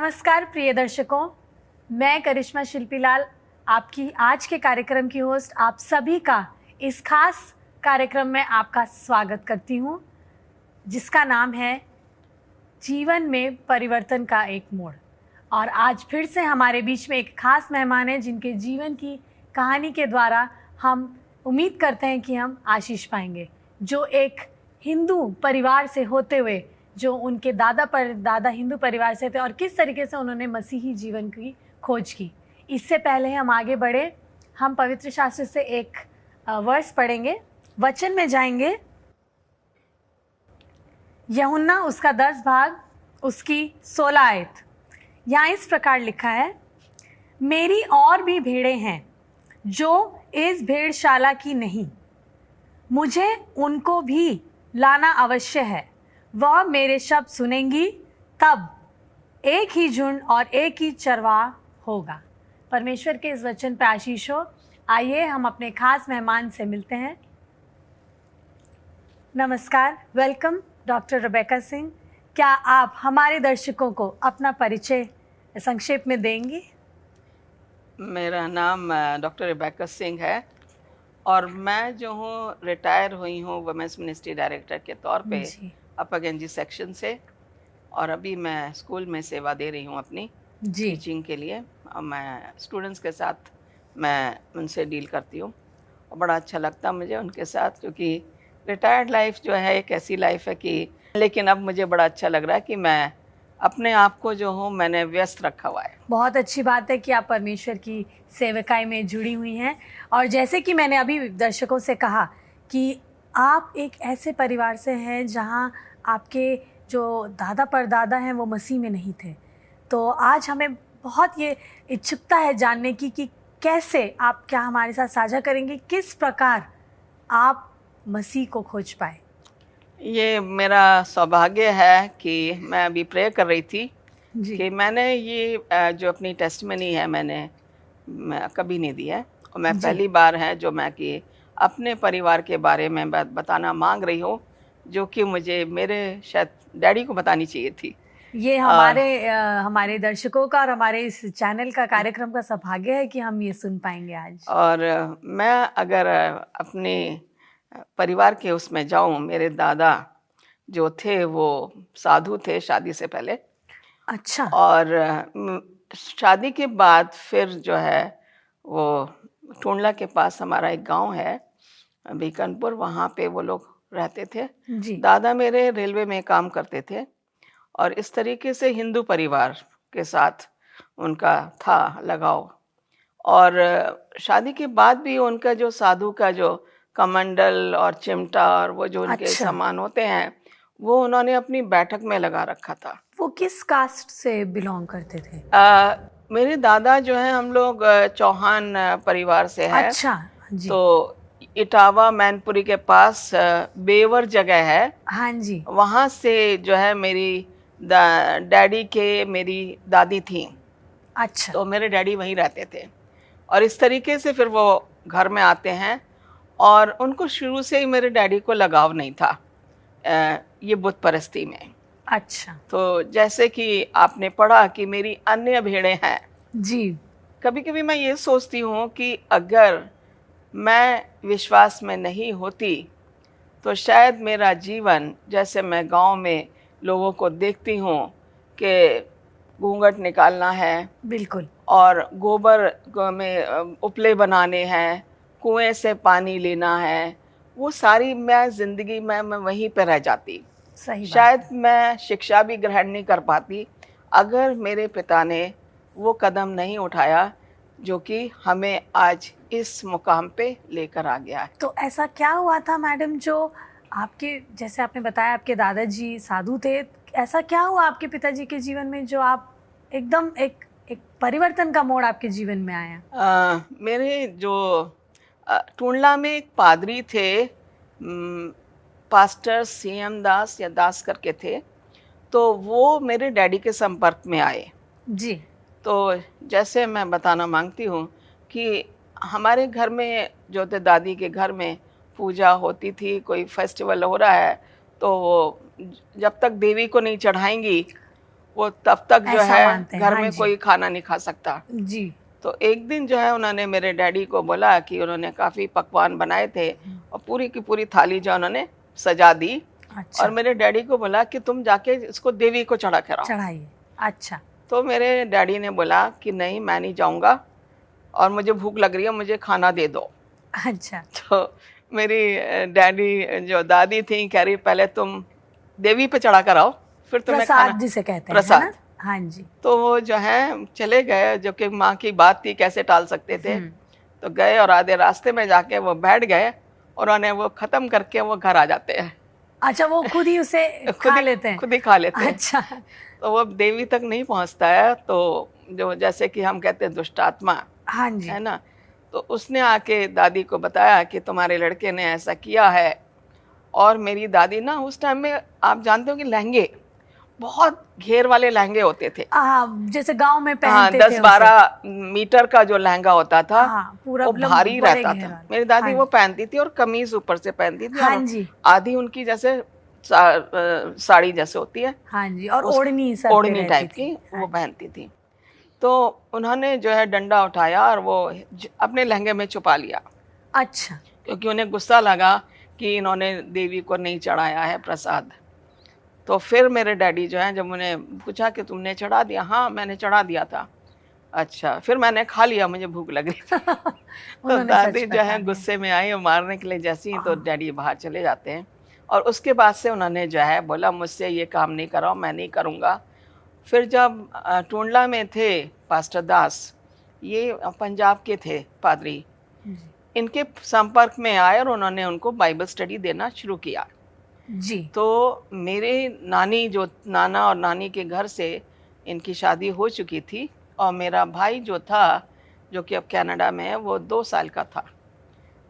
नमस्कार प्रिय दर्शकों, मैं करिश्मा शिल्पीलाल आपकी आज के कार्यक्रम की होस्ट आप सभी का इस खास कार्यक्रम में आपका स्वागत करती हूँ, जिसका नाम है जीवन में परिवर्तन का एक मोड़। और आज फिर से हमारे बीच में एक खास मेहमान है जिनके जीवन की कहानी के द्वारा हम उम्मीद करते हैं कि हम आशीष पाएंगे, जो एक हिंदू परिवार से होते हुए, जो उनके दादा हिंदू परिवार से थे और किस तरीके से उन्होंने मसीही जीवन की खोज की। इससे पहले हम आगे बढ़े, हम पवित्र शास्त्र से एक वर्स पढ़ेंगे, वचन में जाएंगे। यूहन्ना उसका 10 भाग उसकी 16 आयत। यहाँ इस प्रकार लिखा है, मेरी और भी भेड़ें हैं जो इस भेड़शाला की नहीं, मुझे उनको भी लाना अवश्य है। वह मेरे शब्द सुनेंगी, तब एक ही झुंड और एक ही चरवाहा होगा। परमेश्वर के इस वचन पर आशीष हो। आइए हम अपने खास मेहमान से मिलते हैं। नमस्कार, वेलकम डॉक्टर रेबेका सिंह। क्या आप हमारे दर्शकों को अपना परिचय संक्षेप में देंगी? मेरा नाम डॉक्टर रेबेका सिंह है और मैं जो हूँ रिटायर हुई हूँ वुमेन्स मिनिस्ट्री डायरेक्टर के तौर पे अपर गंजी सेक्शन से, और अभी मैं स्कूल में सेवा दे रही हूँ अपनी टीचिंग के लिए। और मैं स्टूडेंट्स के साथ मैं उनसे डील करती हूँ और बड़ा अच्छा लगता है मुझे उनके साथ, क्योंकि रिटायर्ड लाइफ जो है एक ऐसी लाइफ है कि, लेकिन अब मुझे बड़ा अच्छा लग रहा है कि मैं अपने आप को जो हूँ मैंने व्यस्त रखा हुआ है। बहुत अच्छी बात है कि आप परमेश्वर की सेवकाई में जुड़ी हुई हैं। और जैसे कि मैंने अभी दर्शकों से कहा कि आप एक ऐसे परिवार से हैं जहाँ आपके जो दादा परदादा हैं वो मसीह में नहीं थे। तो आज हमें बहुत ये इच्छुकता है जानने की कि कैसे आप, क्या हमारे साथ साझा करेंगे किस प्रकार आप मसीह को खोज पाए? ये मेरा सौभाग्य है कि मैं अभी प्रे कर रही थी कि मैंने ये जो अपनी टेस्टिमनी है मैं कभी नहीं दी है, और मैं पहली बार है जो मैं कि अपने परिवार के बारे में बताना मांग रही हूँ, जो कि मुझे मेरे शायद डैडी को बतानी चाहिए थी। ये हमारे दर्शकों का और हमारे इस चैनल का कार्यक्रम का सौभाग्य है कि हम ये सुन पाएंगे आज। और मैं अगर अपने परिवार के उसमें जाऊं, मेरे दादा जो थे वो साधु थे शादी से पहले। अच्छा। और शादी के बाद फिर जो है वो टूंडला के पास हमारा एक गांव है बीकानपुर, वहाँ पे वो लोग रहते थे जी। दादा मेरे रेलवे में काम करते थे और इस तरीके से हिंदू परिवार के साथ उनका था लगाव। और शादी के बाद भी उनका जो साधु का जो कमंडल और चिमटा और वो जो उनके सामान होते हैं वो उन्होंने अपनी बैठक में लगा रखा था। वो किस कास्ट से बिलोंग करते थे? मेरे दादा जो है, हम लोग चौहान परिवार से हैं। अच्छा जी। तो इटावा मैनपुरी के पास बेवर जगह है, हाँ जी, वहाँ से जो है मेरी डैडी के मेरी दादी थी। अच्छा। तो मेरे डैडी वहीं रहते थे और इस तरीके से फिर वो घर में आते हैं। और उनको शुरू से ही मेरे डैडी को लगाव नहीं था ये बुत परस्ती में। अच्छा। तो जैसे कि आपने पढ़ा कि मेरी अन्य भेड़ें हैं जी। कभी कभी मैं ये सोचती हूँ कि अगर मैं विश्वास में नहीं होती तो शायद मेरा जीवन, जैसे मैं गांव में लोगों को देखती हूँ कि घूंघट निकालना है, बिल्कुल, और गोबर में उपले बनाने हैं, कुएं से पानी लेना है, वो सारी मैं ज़िंदगी में मैं वहीं पर रह जाती। सही शायद मैं शिक्षा भी ग्रहण नहीं कर पाती अगर मेरे पिता ने वो कदम नहीं उठाया जो कि हमें आज इस मुकाम पे लेकर आ गया है। तो ऐसा क्या हुआ था मैडम, जो आपके, जैसे आपने बताया आपके दादाजी साधु थे, ऐसा क्या हुआ आपके पिताजी के जीवन में जो आप एकदम एक परिवर्तन का मोड़ आपके जीवन में आया? मेरे जो टूंडला में एक पादरी थे, पास्टर सीएम दास या दास करके थे, तो वो मेरे डैडी के संपर्क में आए जी। तो जैसे मैं बताना मांगती हूँ कि हमारे घर में जो थे, दादी के घर में पूजा होती थी, कोई फेस्टिवल हो रहा है तो वो जब तक देवी को नहीं चढ़ाएंगी वो तब तक जो ऐसा है मानते हैं, घर हाँ में जी। कोई खाना नहीं खा सकता। जी। तो एक दिन जो है उन्होंने मेरे डैडी को बोला कि उन्होंने काफ़ी पकवान बनाए थे और पूरी की पूरी थाली जो उन्होंने सजा दी अच्छा। और मेरे डैडी को बोला कि तुम जाके इसको देवी को चढ़ा के आओ। चढ़ाइए। अच्छा। तो मेरे डैडी ने बोला कि नहीं, मैं नहीं जाऊंगा और मुझे भूख लग रही है, मुझे खाना दे दो। अच्छा। तो मेरी डैडी जो दादी थी कह रही पहले तुम देवी पे चढ़ा कर आओ, फिर तुम्हें खाना। प्रसाद जिसे कहते हैं, है प्रसाद। ना? हाँ जी। तो वो जो है चले गए, जो कि माँ की बात थी, कैसे टाल सकते थे। हम्म। तो गए और आधे रास्ते में जाके वो बैठ गए और उन्हें वो खत्म करके वो घर आ जाते हैं। अच्छा, वो खुद ही उसे खा लेते हैं? खुद ही खा लेते हैं। अच्छा। तो वो देवी तक नहीं पहुंचता है, तो जो जैसे कि हम कहते हैं दुष्ट आत्मा, हाँ जी। है ना, तो उसने आके दादी को बताया कि तुम्हारे लड़के ने ऐसा किया है। और मेरी दादी ना उस टाइम में, आप जानते हो कि लहंगे, बहुत घेर वाले लहंगे होते थे। जैसे गांव में हाँ, पहनते थे 10-12 मीटर का जो लहंगा होता था, हाँ, पूरा वो भारी बड़े रहता घेर था। वाले। मेरी दादी हाँ वो जी। पहनती थी और कमीज ऊपर से पहनती थी, हाँ और जी। आधी उनकी जैसे साड़ी जैसे होती है, हाँ जी, और उस ओढ़नी सर पे ओढ़नी रहती टाइप थी। की हाँ वो जी। पहनती थी। तो उन्होंने जो है डंडा उठाया और वो अपने लहंगे में छुपा लिया, अच्छा। क्योंकि उन्हें गुस्सा लगा कि इन्होंने देवी को नहीं चढ़ाया है प्रसाद। तो फिर मेरे डैडी जो हैं, जब उन्हें पूछा कि तुमने चढ़ा दिया, हाँ मैंने चढ़ा दिया था। अच्छा, फिर मैंने खा लिया, मुझे भूख लग रही थी। तो उन्होंने सच दादी जो बता है दिया। गुस्से में आई और मारने के लिए जैसी ही, तो हाँ। डैडी बाहर चले जाते हैं। और उसके बाद से उन्होंने जो है बोला मुझसे ये काम नहीं कराओ, मैं नहीं करूँगा। फिर जब टूंडला में थे पास्टर दास, ये पंजाब के थे पादरी, जी। इनके संपर्क में आए और उन्होंने उनको बाइबल स्टडी देना शुरू किया। जी। तो मेरे नानी, जो नाना और नानी के घर से इनकी शादी हो चुकी थी, और मेरा भाई जो था, जो कि अब कनाडा में है, वो 2 साल का था,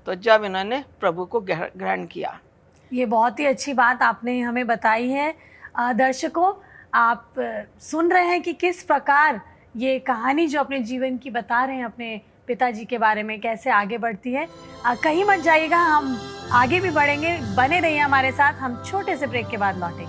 तो जब इन्होंने प्रभु को ग्रहण किया। ये बहुत ही अच्छी बात आपने हमें बताई है। दर्शकों, आप सुन रहे हैं कि किस प्रकार ये कहानी जो अपने जीवन की बता रहे हैं, अपने पिताजी के बारे में, कैसे आगे बढ़ती है। कहीं मत जाइएगा, हम आगे भी बढ़ेंगे, बने रहिए हमारे साथ। हम छोटे से ब्रेक के बाद लौटेंगे।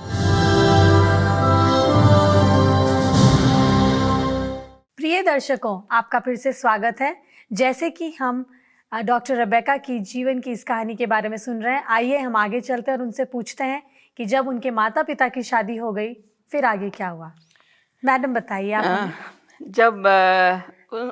प्रिय दर्शकों, आपका फिर से स्वागत है। जैसे कि हम डॉक्टर रेबेका की जीवन की इस कहानी के बारे में सुन रहे हैं, आइए हम आगे चलते हैं और उनसे पूछते हैं कि जब उनके माता पिता की शादी हो गई, फिर आगे क्या हुआ। मैडम बताइए आप हमें। जब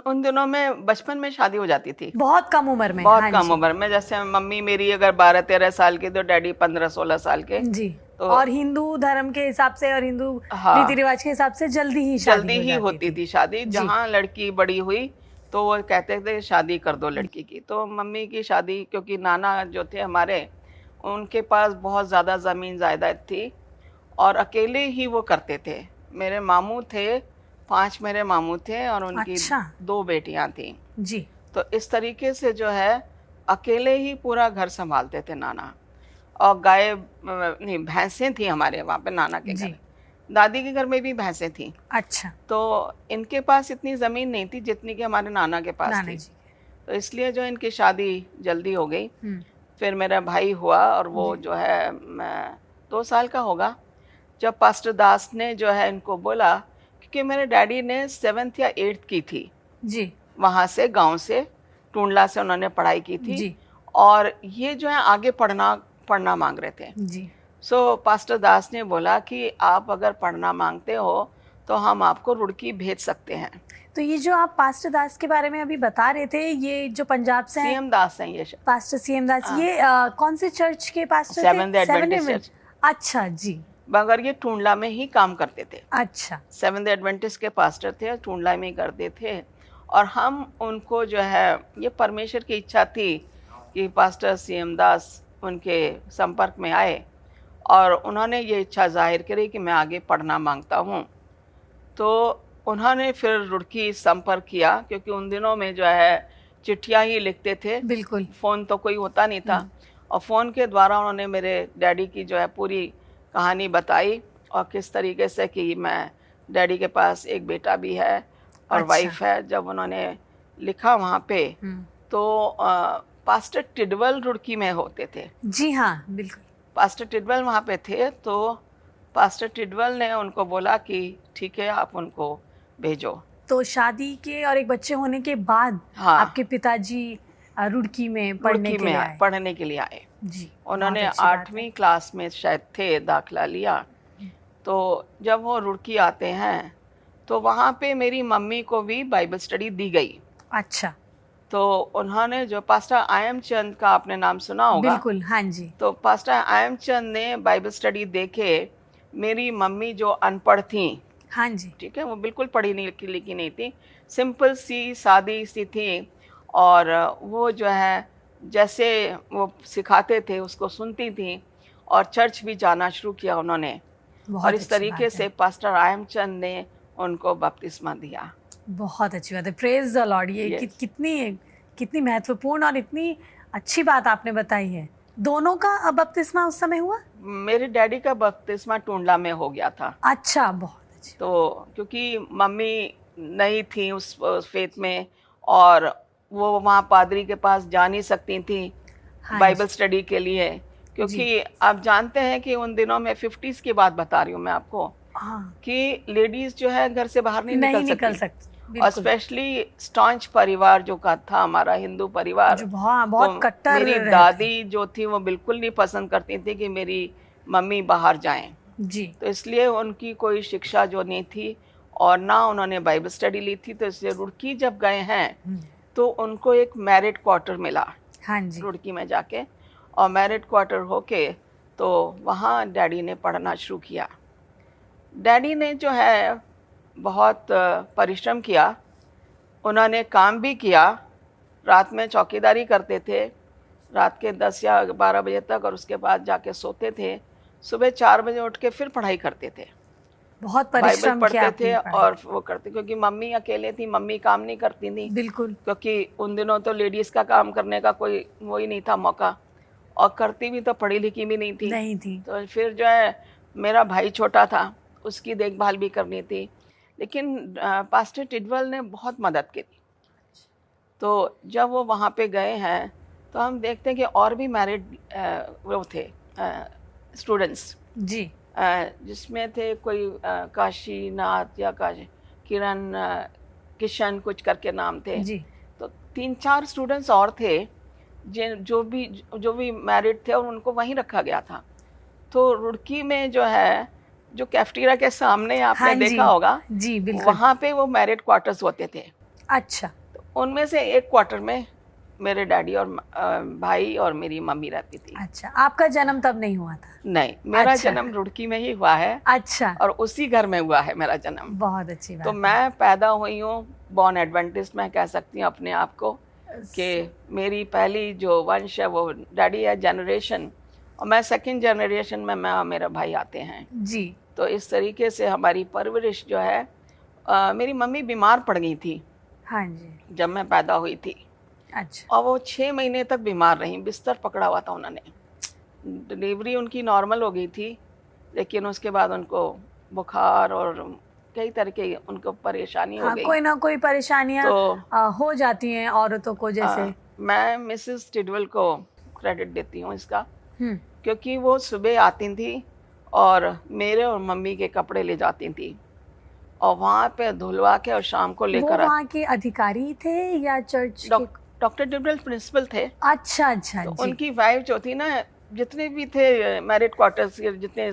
उन दिनों में बचपन में शादी हो जाती थी, बहुत कम उम्र में। बहुत हाँ कम जी। उम्र में। जैसे मम्मी मेरी अगर 12-13 साल की, तो डैडी 15-16 साल के। जी। तो और हिंदू धर्म के हिसाब से और हिंदू हाँ, रीति रिवाज के हिसाब से जल्दी ही शादी होती थी शादी। जहाँ लड़की बड़ी हुई तो वो कहते थे शादी कर दो लड़की की। तो मम्मी की शादी, क्योंकि नाना जो थे हमारे, उनके पास बहुत ज़्यादा ज़मीन जायदाद थी और अकेले ही वो करते थे। मेरे मामू थे, 5 मेरे मामू थे और उनकी अच्छा। 2 बेटियां थी। जी। तो इस तरीके से जो है अकेले ही पूरा घर संभालते थे नाना। और गाय नहीं, भैंसें थी हमारे वहाँ पे नाना के जी। घर। दादी के घर में भी भैंसें थी। अच्छा। तो इनके पास इतनी ज़मीन नहीं थी जितनी कि हमारे नाना के पास नाना थी। जी। तो इसलिए जो इनकी शादी जल्दी हो गई। हम्म। फिर मेरा भाई हुआ और वो जो है 2 साल का होगा, जब पास्टर दास ने जो है इनको बोला, क्योंकि मेरे डैडी ने 7th या 8th की थी जी। वहाँ से, गांव से, टूंडला से उन्होंने पढ़ाई की थी। जी। और ये जो है आगे पढ़ना मांग रहे थे। जी। सो पास्टर दास ने बोला कि आप अगर पढ़ना मांगते हो तो हम आपको रुड़की भेज सकते हैं। तो ये जो आप पास्टर दास के बारे में अभी बता रहे थे, ये जो पंजाब से हैं, सीएम दास हैं ये। पास्टर सीएम दास, ये कौन से चर्च के पास्टर थे? Seventh Adventist church. अच्छा जी। मगर ये टूंडला में ही काम करते थे। अच्छा। 7th एडवेंटिस्ट के पास्टर थे, टूंडला में ही करते थे। और हम उनको जो है, ये परमेश्वर की इच्छा थी कि पास्टर सीएम दास उनके संपर्क में आए और उन्होंने ये इच्छा जाहिर करी कि मैं आगे पढ़ना मांगता हूँ। तो उन्होंने फिर रुड़की संपर्क किया, क्योंकि उन दिनों में जो है चिट्ठियाँ ही लिखते थे, बिल्कुल। फ़ोन तो कोई होता नहीं था। और फ़ोन के द्वारा उन्होंने मेरे डैडी की जो है पूरी कहानी बताई, और किस तरीके से कि मैं, डैडी के पास एक बेटा भी है और अच्छा। वाइफ है। जब उन्होंने लिखा वहाँ पे, तो पास्टर टिडवल रुड़की में होते थे। जी हाँ, बिल्कुल। पास्टर टिडवल वहाँ पे थे। तो पास्टर टिडवल ने उनको बोला कि ठीक है, आप उनको भेजो। तो शादी के और एक बच्चे होने के बाद हाँ। आपके पिताजी रुड़की में पढ़ने रुड़की के में लिए आए। पढ़ने के लिए आए। जी, उन्होंने बहुत अच्छी बात है। 8वीं क्लास में शायद थे दाखिला लिया। तो जब वो रुड़की आते हैं तो वहाँ पे मेरी मम्मी को भी बाइबल स्टडी दी गई। अच्छा, तो उन्होंने जो पास्टर आयम चंद का आपने नाम सुना होगा। बिल्कुल, हाँ जी। तो पास्टर आयम चंद ने बाइबल स्टडी देखे। मेरी मम्मी जो अनपढ़ थी, हाँ जी, ठीक है, वो बिल्कुल पढ़ी नहीं लिखी नहीं थी, सिंपल सी सादी सी थी, और वो जो है जैसे वो सिखाते थे उसको सुनती थी, और चर्च भी जाना शुरू किया उन्होंने। बहुत और इस अच्छी तरीके बात से है। पास्टर आयमचंद ने उनको बपतिस्मा दिया। बहुत अच्छी बात है। Praise the Lord. ये Yes. कितनी महत्वपूर्ण और इतनी अच्छी बात आपने बताई है। दोनों का बपतिस्मा उस समय हुआ? मेरे डैडी का बपतिस्मा टूंडला में हो गया था। अच्छा, बहुत अच्छी। तो क्योंकि मम्मी नहीं थी उस फेथ में, और वो वहाँ पादरी के पास जा नहीं सकती थी हाँ बाइबल जी, स्टडी के लिए, क्योंकि आप जानते हैं कि उन दिनों में 50s की बात बता रही हूँ मैं आपको, हाँ, कि लेडीज जो है घर से बाहर नहीं निकल सकती। और बिल्कुल। स्पेशली स्टॉन्च परिवार जो का था हमारा हिंदू परिवार, जो बहुत तो कट्टर मेरी रहते। दादी जो थी वो बिल्कुल नहीं पसंद करती थी कि मेरी मम्मी बाहर जाएं। जी, तो इसलिए उनकी कोई शिक्षा जो नहीं थी, और ना उन्होंने बाइबल स्टडी ली थी। तो इसलिए रुड़की जब गए हैं तो उनको एक मैरिड क्वार्टर मिला हाँ जी, रुड़की में जाके, और मैरिड क्वार्टर होके तो वहाँ डैडी ने पढ़ना शुरू किया। डैडी ने जो है बहुत परिश्रम किया, उन्होंने काम भी किया, रात में चौकीदारी करते थे, रात के 10 या 12 बजे तक, और उसके बाद जाके सोते थे। सुबह 4 बजे उठ के फिर पढ़ाई करते थे, बहुत बाइबल परिश्रम किया पढ़ते आपने थे पढ़ाई। और वो करते, क्योंकि मम्मी अकेले थी, मम्मी काम नहीं करती थी, बिल्कुल, क्योंकि उन दिनों तो लेडीज़ का काम करने का कोई वो ही नहीं था मौका, और करती भी तो पढ़ी लिखी भी नहीं थी। नहीं थी। तो फिर जो है मेरा भाई छोटा था, उसकी देखभाल भी करनी थी, लेकिन पास्टर टिडवल ने बहुत मदद की। तो जब वो वहाँ पे गए हैं तो हम देखते हैं कि और भी मैरिड वो थे स्टूडेंट्स, जी, जिसमें थे कोई काशीनाथ या किरण, किशन कुछ करके नाम थे। जी, तो 3-4 स्टूडेंट्स और थे जो भी मैरिड थे, और उनको वहीं रखा गया था। तो रुड़की में जो है, जो कैफेटेरिया के सामने आपने हाँ जी, देखा होगा, जी, बिल्कुल। वहाँ पे वो मैरिड क्वार्टर्स होते थे। अच्छा, तो उनमें से एक क्वार्टर में मेरे डैडी और भाई और मेरी मम्मी रहती थी। अच्छा, आपका जन्म तब नहीं हुआ था? नहीं, मेरा अच्छा। जन्म रुड़की में ही हुआ है, अच्छा, और उसी घर में हुआ है मेरा जन्म। बहुत अच्छी बात तो है। मैं पैदा हुई हूँ बॉर्न एडवेंटिस्ट, मैं कह सकती हूँ अपने आप को, कि मेरी पहली जो वंश है वो डैडी है जनरेशन, और मैं सेकंड जनरेशन में मैं और मेरा भाई आते हैं। जी, तो इस तरीके से हमारी परवरिश जो है, मेरी मम्मी बीमार पड़ गई थी हाँ जी, जब मैं पैदा हुई थी, अच्छा, और वो 6 महीने तक बीमार रही, बिस्तर पकड़ा हुआ था उन्होंने। डिलीवरी उनकी नॉर्मल हो गई थी, लेकिन उसके बाद उनको बुखार और कई तरह के उनको परेशानी हो हाँ, गई। कोई ना कोई परेशानियाँ तो हो जाती हैं औरतों को, जैसे। मैं मिसेस टिडवल को क्रेडिट देती हूँ इसका, हम्म, क्योंकि वो सुबह आती थी और मेरे और मम्मी के कपड़े ले जाती थी, और वहाँ पे धुलवा के और शाम को वो लेकर वहाँ के अधिकारी थे या चर्च के? डॉक्टर टिडवल प्रिंसिपल थे। अच्छा, अच्छा, तो जी, उनकी वाइफ जो थी ना, जितने भी थे मैरिड क्वार्टर्स के जितने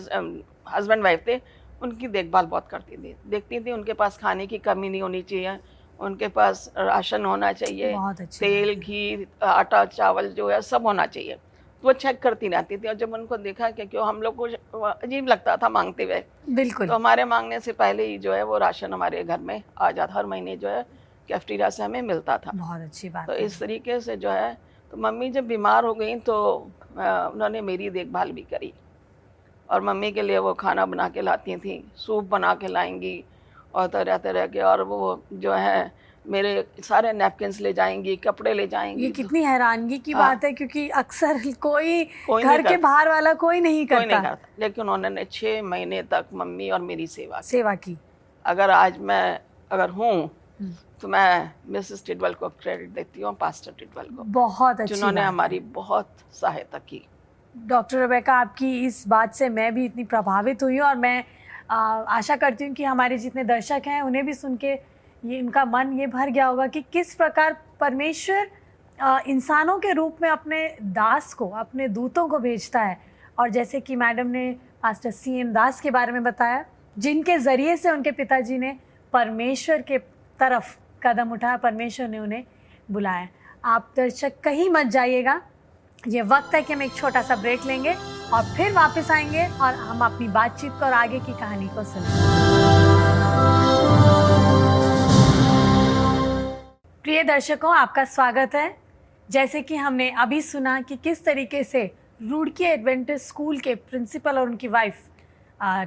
हस्बैंड वाइफ थे, उनकी देखभाल बहुत करती थी, देखती थी उनके पास खाने की कमी नहीं होनी चाहिए, उनके पास राशन होना चाहिए, बहुत अच्छी तेल घी आटा चावल जो है सब होना चाहिए। तो वो चेक करती रहती थी, और जब उनको देखा कि क्यों हम लोग को अजीब लगता था मांगते हुए, बिल्कुल, तो हमारे मांगने से पहले ही जो है वो राशन हमारे घर में आ जाता, हर महीने जो है कैफेटेरिया से हमें मिलता था। बहुत अच्छी बात तो है। इस तरीके से जो है, तो मम्मी जब बीमार हो गई तो उन्होंने मेरी देखभाल भी करी, और मम्मी के लिए वो खाना बना के लाती थी, सूप बना के लाएंगी और तरह तरह के, और वो जो है मेरे सारे नैपकिन्स ले जाएंगी, कपड़े ले जाएंगी। ये कितनी हैरानगी की हाँ। बात है, क्योंकि अक्सर कोई कोई घर नहीं के करता। बाहर वाला कोई नहीं कोई नहीं करता। करता, लेकिन उन्होंने 6 महीने तक मम्मी और मेरी सेवा की। अगर आज मैं अगर हूँ हम्म, तो मैं मिसेस टिडवल को क्रेडिट देती हूँ, पास्टर टिडवल को, बहुत अच्छी जिन्होंने बात है। हमारी बहुत सहायता की। डॉक्टर रेबेका, आपकी इस बात से मैं भी इतनी प्रभावित हुई हूँ और मैं आशा करती हूँ कि हमारे जितने दर्शक हैं उन्हें भी सुन के ये उनका मन ये भर गया होगा कि किस प्रकार परमेश्वर इंसानों के रूप में अपने दास को, अपने दूतों को भेजता है। और जैसे कि मैडम ने पास्टर CM दास के बारे में बताया, जिनके ज़रिए से उनके पिताजी ने परमेश्वर के तरफ कदम उठाया, परमेश्वर ने उन्हें बुलाया। आप दर्शक कहीं मत जाइएगा, ये वक्त है कि हम एक छोटा सा ब्रेक लेंगे और फिर वापस आएंगे और हम अपनी बातचीत को और आगे की कहानी को सुनेंगे। प्रिय दर्शकों, आपका स्वागत है। जैसे कि हमने अभी सुना कि किस तरीके से रुड़की एडवेंटिस्ट स्कूल के प्रिंसिपल और उनकी वाइफ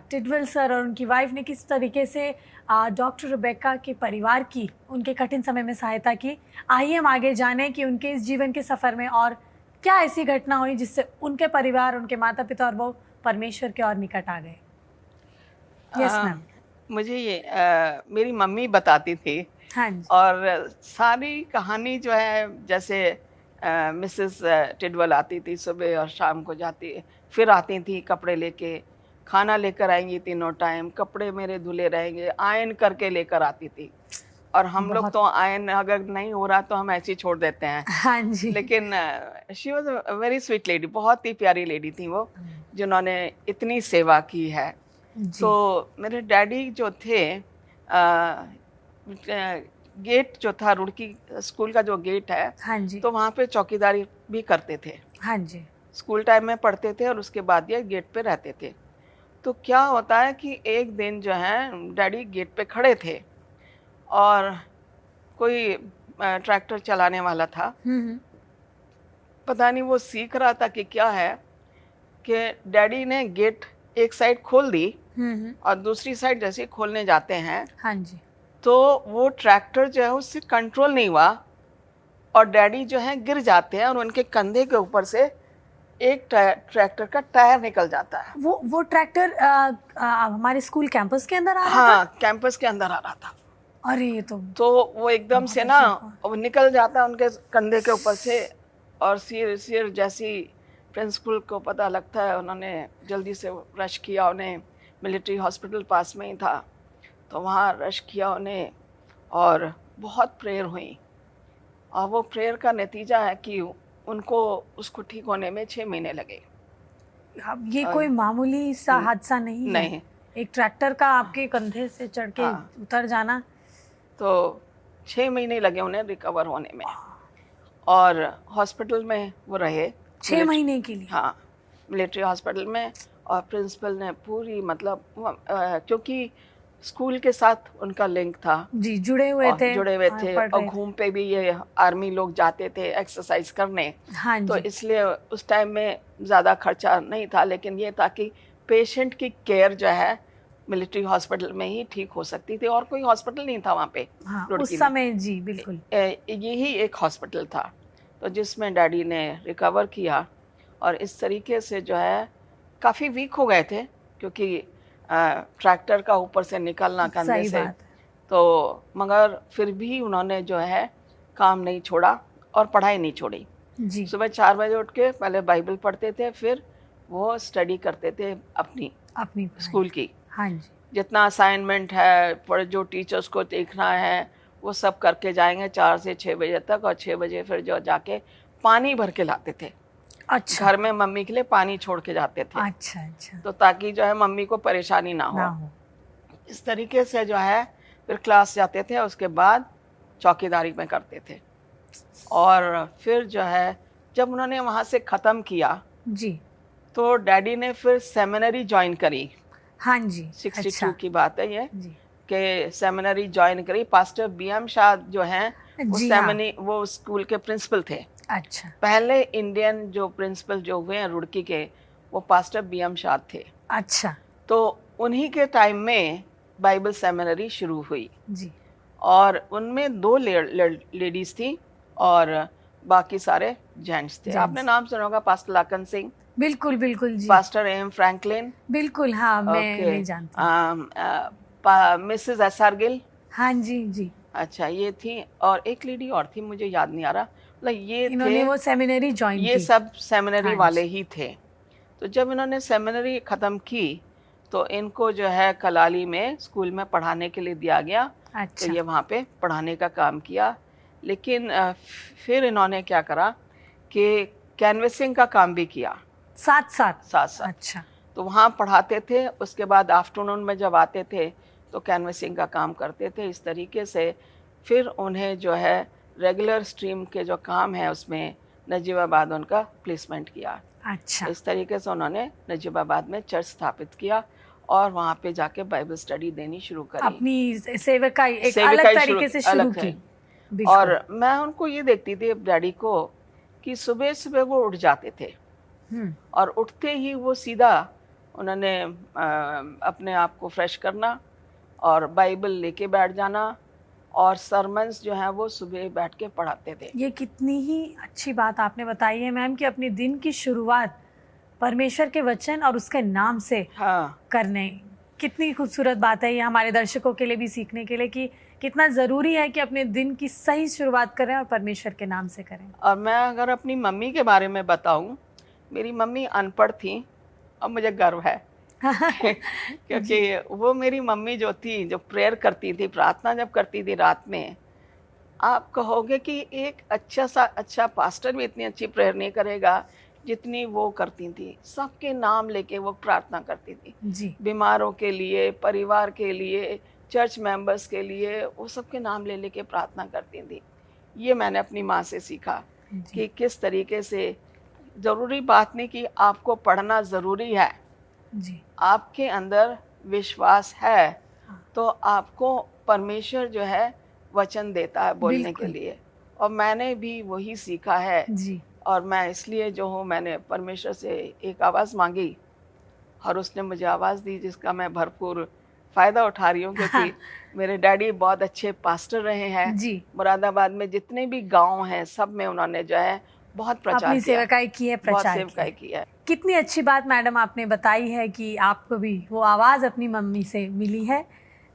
टिडवेल सर और उनकी वाइफ ने किस तरीके से डॉक्टर रेबेका के परिवार की उनके कठिन समय में सहायता की। आइए हम आगे जानें कि उनके इस जीवन के सफ़र में और क्या ऐसी घटना हुई जिससे उनके परिवार, उनके माता पिता और वो परमेश्वर के और निकट आ गए। Yes ma'am. मुझे ये मेरी मम्मी बताती थी। हाँ जी। और सारी कहानी जो है, जैसे मिसेस टिडवेल आती थी सुबह और शाम को जाती, फिर आती थी कपड़े लेके, खाना लेकर आएंगी तीनों टाइम, कपड़े मेरे धुले रहेंगे, आयन करके लेकर आती थी। और हम लोग तो आयन अगर नहीं हो रहा तो हम ऐसे ही छोड़ देते हैं। हाँ जी। लेकिन she was a very sweet lady, बहुत ही प्यारी लेडी थी वो, जिन्होंने इतनी सेवा की है। तो मेरे डैडी जो थे, गेट जो था, रुड़की स्कूल का जो गेट है, हाँ जी। तो वहाँ पे चौकीदारी भी करते थे। हाँ जी। स्कूल टाइम में पढ़ते थे और उसके बाद ये गेट पे रहते थे। तो क्या होता है कि एक दिन जो है डैडी गेट पे खड़े थे और कोई ट्रैक्टर चलाने वाला था, पता नहीं वो सीख रहा था कि क्या है, कि डैडी ने गेट एक साइड खोल दी और दूसरी साइड जैसे ही खोलने जाते हैं, हाँ जी, तो वो ट्रैक्टर जो है उससे कंट्रोल नहीं हुआ और डैडी जो है गिर जाते हैं और उनके कंधे के ऊपर से एक ट्रैक्टर का टायर निकल जाता है। वो ट्रैक्टर हमारे स्कूल कैंपस के अंदर आ रहा था? हाँ, कैंपस के अंदर आ रहा था। अरे ये तो वो एकदम से ना वो निकल जाता है उनके कंधे के ऊपर से, और सिर जैसी प्रिंसिपल को पता लगता है, उन्होंने जल्दी से रश किया, उन्हें मिलिट्री हॉस्पिटल पास में ही था, तो वहाँ रश किया उन्हें और बहुत प्रेयर हुई। और वो प्रेयर का नतीजा है कि उनको उसको ठीक होने में 6 महीने लगे। अब ये कोई मामूली सा हादसा नहीं है। एक ट्रैक्टर का आपके कंधे से चढ़ के उतर जाना, तो 6 महीने लगे उन्हें रिकवर होने में और हॉस्पिटल में वो रहे 6 महीने के लिए। हाँ, मिलिट्री हॉस्पिटल में। और प्रिंसिपल ने पूरी मतलब क्योंकि स्कूल के साथ उनका लिंक था जी, जुड़े हुए थे और घूम पे भी ये आर्मी लोग जाते थे एक्सरसाइज करने। हाँ जी। तो इसलिए उस टाइम में ज़्यादा खर्चा नहीं था, लेकिन ये था कि पेशेंट की केयर जो है मिलिट्री हॉस्पिटल में ही ठीक हो सकती थी और कोई हॉस्पिटल नहीं था वहाँ पे। हाँ, उस समय जी बिल्कुल यही एक हॉस्पिटल था, तो जिसमें डैडी ने रिकवर किया। और इस तरीके से जो है काफ़ी वीक हो गए थे, क्योंकि ट्रैक्टर का ऊपर से निकलना कंधे से, तो मगर फिर भी उन्होंने जो है काम नहीं छोड़ा और पढ़ाई नहीं छोड़ी जी। सुबह 4 बजे उठ के पहले बाइबल पढ़ते थे, फिर वो स्टडी करते थे अपनी स्कूल की। हाँ जी। जितना असाइनमेंट है, पर जो टीचर्स को देखना है, वो सब करके जाएंगे 4 से 6 बजे तक, और 6 बजे फिर जो जाके पानी भर के लाते थे। अच्छा। घर में मम्मी के लिए पानी छोड़ के जाते थे। अच्छा अच्छा। तो ताकि जो है मम्मी को परेशानी ना हो। इस तरीके से जो है फिर क्लास जाते थे, उसके बाद चौकीदारी में करते थे। और फिर जो है जब उन्होंने वहाँ से ख़त्म किया जी, तो डैडी ने फिर सेमिनरी ज्वाइन करी। हाँ जी। 62 की बात है ये, कि सेमिनरी ज्वाइन करी। पास्टर BM शाह जो हैं वो स्कूल के प्रिंसिपल थे। अच्छा। पहले इंडियन जो प्रिंसिपल जो हुए हैं रुड़की के, वो पास्टर BM शाह थे। अच्छा। तो उन्हीं के टाइम में बाइबल सेमिनरी शुरू हुई जी, और उनमें 2 लेडीज थी और बाकी सारे जेंट्स थे। आपने नाम सुना होगा पास्टर लाखन सिंह। बिल्कुल बिल्कुल जी। Pastor AM Franklin. बिल्कुल हाँ, मैं नहीं जानती। Mrs SR Gill. हाँ जी जी। अच्छा, ये थी। और एक लेडी और थी, मुझे याद नहीं आ रहा। मतलब ये इन्होंने वो सेमिनरी ज्वाइन की। ये सब सेमिनरी वाले ही थे। तो जब इन्होंने सेमिनरी ख़त्म की तो इनको जो है कलाली में स्कूल में पढ़ाने के लिए दिया गया। अच्छा। तो ये वहाँ पे पढ़ाने का काम किया। लेकिन फिर इन्होंने क्या करा कि कैनवसिंग का काम भी किया साथ साथ। साथ साथ। अच्छा। तो वहाँ पढ़ाते थे, उसके बाद आफ्टरनून में जब आते थे तो कैनवसिंग का काम करते थे। इस तरीके से फिर उन्हें जो है रेगुलर स्ट्रीम के जो काम है उसमें नजीबाबाद उनका प्लेसमेंट किया। अच्छा। इस तरीके से उन्होंने नजीबाबाद में चर्च स्थापित किया और वहाँ पे जाके बाइबल स्टडी देनी शुरू करी। अपनी सेवकाई एक सेविकाई अलग तरीके से शुरू अलग की। है। बिल्कुल। और मैं उनको ये देखती थी डैडी को कि सुबह सुबह वो उठ जाते थे और उठते ही वो सीधा उन्होंने अपने आप को फ्रेश करना और बाइबल लेके बैठ जाना और सरमन्स जो हैं वो सुबह बैठ के पढ़ाते थे। ये कितनी ही अच्छी बात आपने बताई है मैम कि अपने दिन की शुरुआत परमेश्वर के वचन और उसके नाम से हाँ, करने। कितनी खूबसूरत बात है ये हमारे दर्शकों के लिए भी सीखने के लिए कि कितना ज़रूरी है कि अपने दिन की सही शुरुआत करें और परमेश्वर के नाम से करें। और मैं अगर अपनी मम्मी के बारे में बताऊं, मेरी मम्मी अनपढ़ थी और मुझे गर्व है क्योंकि वो मेरी मम्मी जो थी, जो प्रेयर करती थी, प्रार्थना जब करती थी रात में, आप कहोगे कि एक अच्छा पास्टर भी इतनी अच्छी प्रेयर नहीं करेगा जितनी वो करती थी। सबके नाम लेके वो प्रार्थना करती थी, जी। बीमारों के लिए, परिवार के लिए, चर्च मेंबर्स के लिए, वो सबके नाम ले लेके प्रार्थना करती थी। ये मैंने अपनी माँ से सीखा कि किस तरीके से, ज़रूरी बात नहीं कि आपको पढ़ना ज़रूरी है, जी। आपके अंदर विश्वास है तो आपको परमेश्वर जो है वचन देता है बोलने के लिए। और मैंने भी वही सीखा है जी। और मैं इसलिए जो हूँ, मैंने परमेश्वर से एक आवाज़ मांगी और उसने मुझे आवाज़ दी जिसका मैं भरपूर फ़ायदा उठा रही हूँ क्योंकि मेरे डैडी बहुत अच्छे पास्टर रहे हैं। जी। मुरादाबाद में जितने भी गांव हैं सब में उन्होंने जो है बहुत प्रचार अपनी किया, सेवकाई की है, बहुत प्रचार सेवकाई की है। कितनी अच्छी बात मैडम आपने बताई है कि आपको भी वो आवाज़ अपनी मम्मी से मिली है।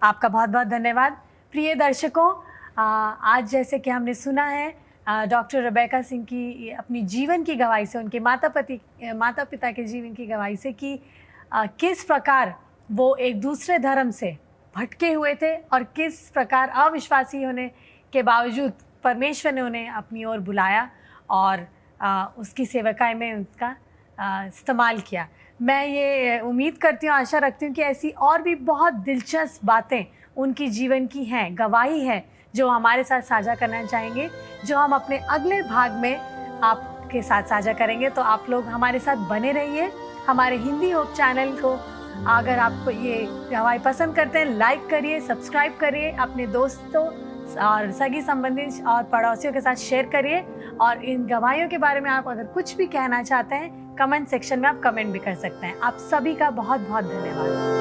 आपका बहुत बहुत धन्यवाद। प्रिय दर्शकों, आज जैसे कि हमने सुना है डॉक्टर रेबेका सिंह की अपनी जीवन की गवाही से, उनके माता पिता के जीवन की गवाही से कि किस प्रकार वो एक दूसरे धर्म से भटके हुए थे और किस प्रकार अविश्वासी होने के बावजूद परमेश्वर ने उन्हें अपनी ओर बुलाया और उसकी सेवकाई में उनका इस्तेमाल किया। मैं ये उम्मीद करती हूँ, आशा रखती हूँ कि ऐसी और भी बहुत दिलचस्प बातें उनकी जीवन की हैं, गवाही है, जो हमारे साथ साझा करना चाहेंगे, जो हम अपने अगले भाग में आपके साथ साझा करेंगे। तो आप लोग हमारे साथ बने रहिए। हमारे हिंदी होप चैनल को अगर आपको ये गवाही पसंद करते हैं, लाइक करिए, सब्सक्राइब करिए, अपने दोस्तों और सगी संबंधी और पड़ोसियों के साथ शेयर करिए। और इन गवाहियों के बारे में आप अगर कुछ भी कहना चाहते हैं, कमेंट सेक्शन में आप कमेंट भी कर सकते हैं। आप सभी का बहुत बहुत धन्यवाद।